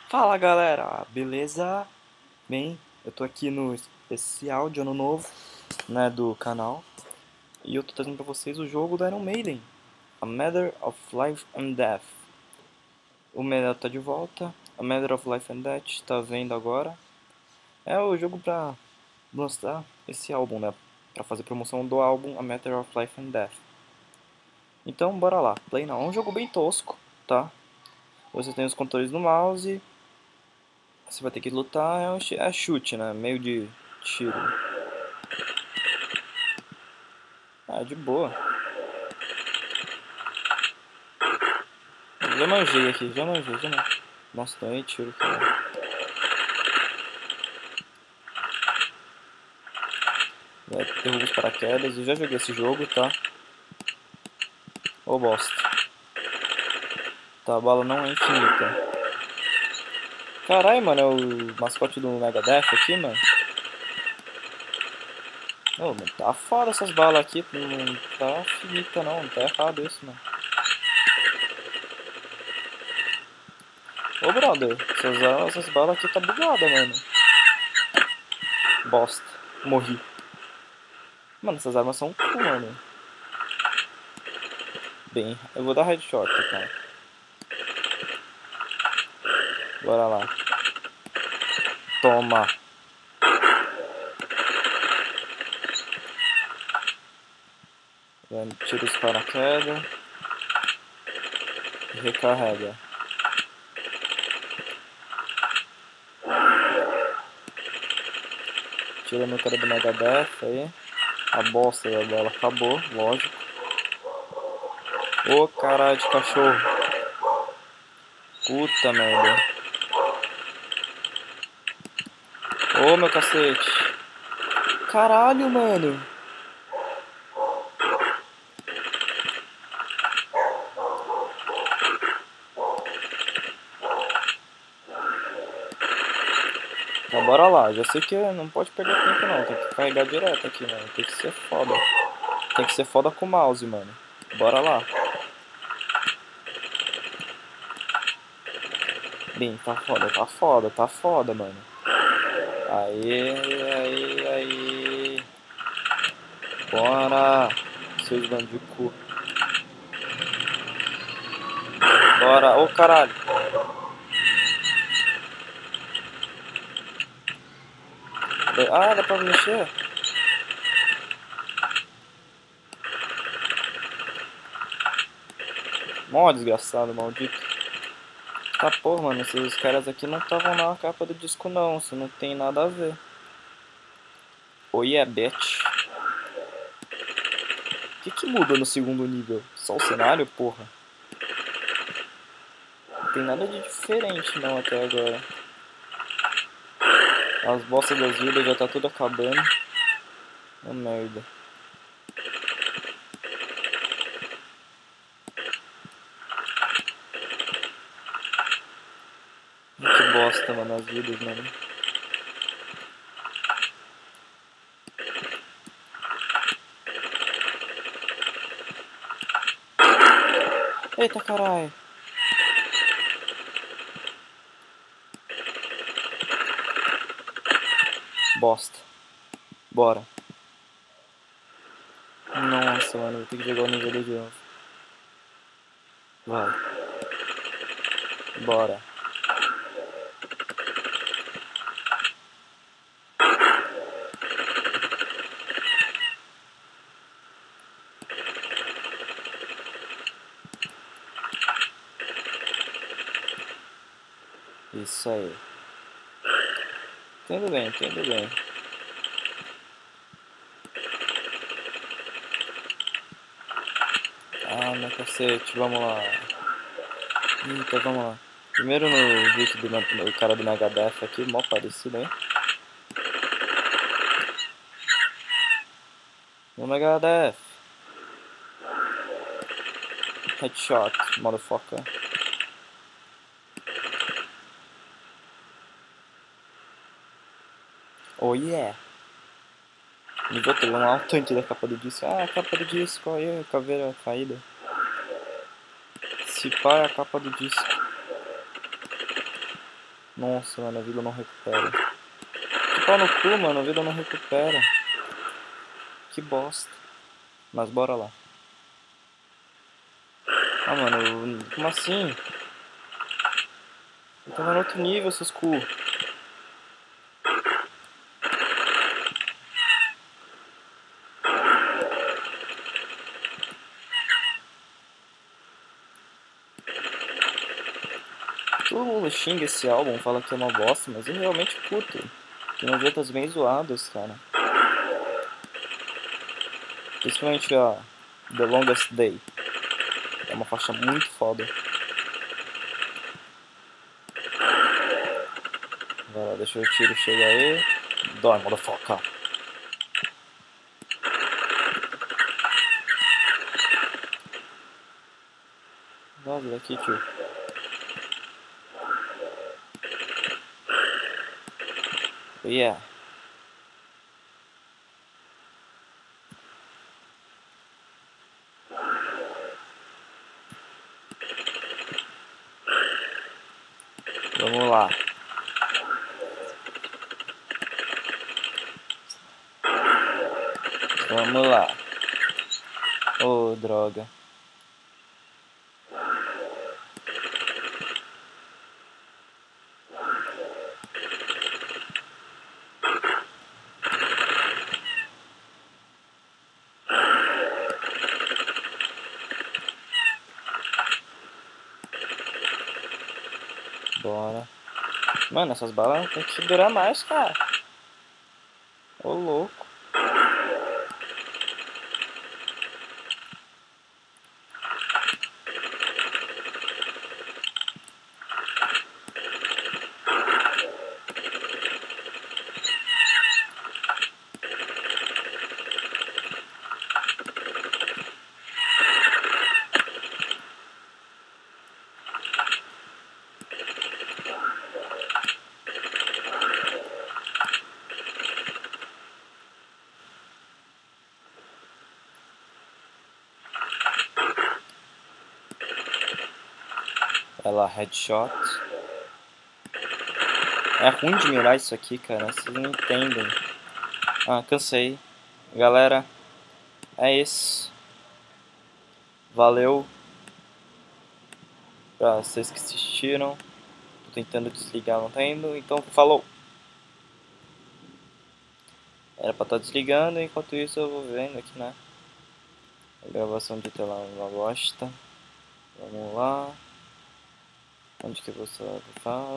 Fala galera, beleza? Bem, eu tô aqui no especial de Ano Novo, né, do canal, e eu tô trazendo pra vocês o jogo do Iron Maiden, A Matter of Life and Death. O Maiden tá de volta, A Matter of Life and Death, tá vendo agora. É o jogo pra lançar esse álbum, né, pra fazer promoção do álbum A Matter of Life and Death. Então, bora lá, Play Now. É um jogo bem tosco, tá? Você tem os controles no mouse. Você vai ter que lutar, é chute, né? Meio de tiro. Ah, de boa. Já manjei aqui, já manjei, já manjei. Nossa, também tiro, cara. Derrubo os paraquedas, eu já joguei esse jogo, tá? Ô bosta. Tá, a bala não é infinita. Caralho, mano, é o mascote do Megadeth aqui, mano. Ô, mano, tá foda essas balas aqui, não tá finita não, tá errado isso, mano. Ô, brother, essas balas aqui tá bugada, mano. Bosta, morri. Mano, essas armas são cool, mano. Bem, eu vou dar headshot, cara. Bora lá. Toma. Tira os paraquedas. E recarrega. Tira meu cara do Megadeth aí. A bosta da bola acabou, lógico. Ô caralho de cachorro. Puta merda. Ô meu cacete. Caralho, mano. Então bora lá. Já sei que não pode perder tempo não. Tem que carregar direto aqui, mano. Tem que ser foda. Tem que ser foda com o mouse, mano. Bora lá. Bem, tá foda, tá foda, tá foda, mano. Aê, aê, aê. Bora, seus bandidos. Bora, ô caralho. Ah, dá pra mexer? Mó desgraçado, maldito. Tá porra, mano, esses caras aqui não estavam na capa do disco não, isso não tem nada a ver. Oi, é bitch. O que que muda no segundo nível? Só o cenário, porra? Não tem nada de diferente não até agora. As bostas das vidas já tá tudo acabando. É merda. Que bosta, mano, as vidas, mano. Eita caralho. Bosta. Bora. Nossa, mano, vou ter que jogar o nível de novo. Vai. Bora. Isso aí. Tudo bem, tudo bem. Ah, meu cacete, vamos lá. Eita, vamos lá. Primeiro no vídeo do cara do Megadeth aqui, mó parecido, hein? No Megadeth. Headshot, motherfucker. Oh yeah. Nível 3, vamos lá, o tanque da capa do disco. Ah, a capa do disco, aí, caveira caída. Se pá é a capa do disco. Nossa, mano, a vida não recupera. Que pau no cu, mano, a vida não recupera. Que bosta. Mas bora lá. Ah, mano, como assim? Eu tava no outro nível, seus cu. Todo mundo xinga esse álbum, fala que é uma bosta, mas eu realmente curto. Tem umas letras bem zoadas, cara. Principalmente a The Longest Day. É uma faixa muito foda. Vai lá, deixa o tiro chegar aí. Dói, motherfucker. Vaza daqui, tio. Yeah. Vamos lá. Vamos lá. Oh, droga. Bora. Mano, essas balas tem que durar mais, cara. Ô, louco. Vai lá, headshot. É ruim de mirar isso aqui, cara. Vocês não entendem. Ah, cansei. Galera, é isso. Valeu pra vocês que assistiram. Tô tentando desligar, não tá indo. Então, falou. Era pra estar desligando, enquanto isso eu vou vendo aqui, né? A gravação de tela é uma bosta. Vamos lá. Onde que você fala?